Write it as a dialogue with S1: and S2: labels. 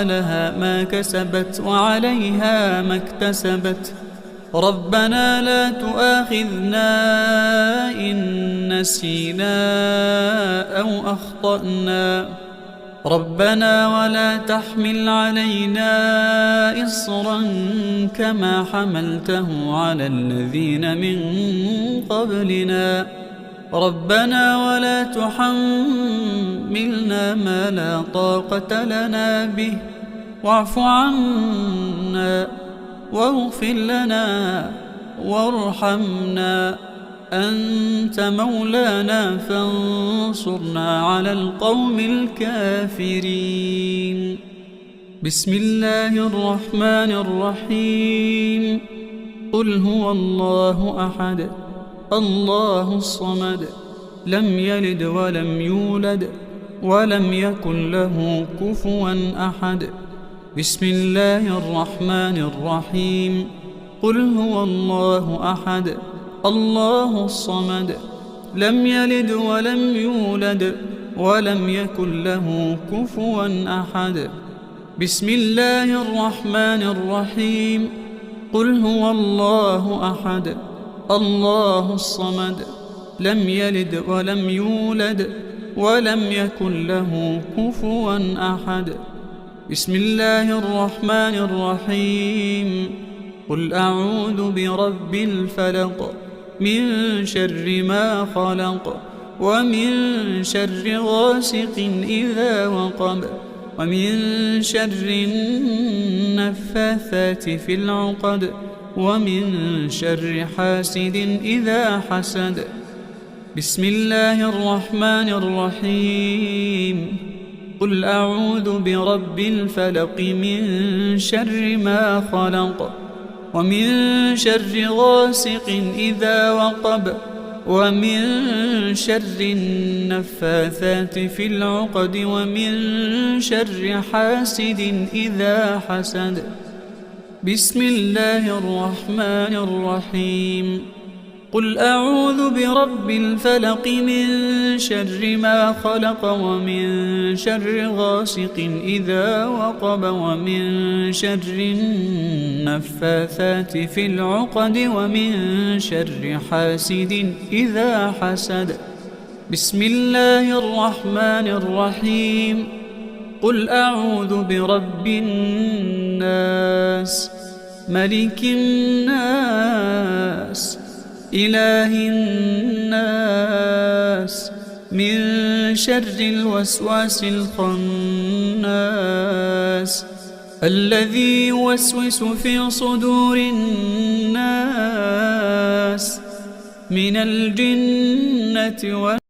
S1: لها ما كسبت وعليها ما اكتسبت. ربنا لا تؤاخذنا إن نسينا أو أخطأنا. ربنا ولا تحمل علينا إصرا كما حملته على الذين من قبلنا. ربنا ولا تحملنا ما لا طاقة لنا به، واعف عنا واغفر لنا وارحمنا، أنت مولانا فانصرنا على القوم الكافرين. بسم الله الرحمن الرحيم. قل هو الله أحد الله الصمد، لم يلد ولم يولد ولم يكن له كفوا أحد. بسم الله الرحمن الرحيم. قل هو الله أحد الله الصمد، لم يلد ولم يولد ولم يكن له كفوا أحد. بسم الله الرحمن الرحيم. قل هو الله أحد الله الصمد، لم يلد ولم يولد ولم يكن له كفوا أحد. بسم الله الرحمن الرحيم. قل أعوذ برب الفلق، من شر ما خلق، ومن شر غاسق إذا وقب، ومن شر النفاثات في العقد، ومن شر حاسد إذا حسد. بسم الله الرحمن الرحيم. قل أعوذ برب الفلق، من شر ما خلق، ومن شر غاسق إذا وقب، ومن شر النفاثات في العقد، ومن شر حاسد إذا حسد. بسم الله الرحمن الرحيم. قل أعوذ برب الفلق، من شر ما خلق، ومن شر غاسق إذا وقب، ومن شر النفاثات في العقد، ومن شر حاسد إذا حسد. بسم الله الرحمن الرحيم. قل أعوذ برب الناس، ملك الناس، إله الناس، من شر الوسواس الخناس، الذي يوسوس في صدور الناس من الجنة والناس.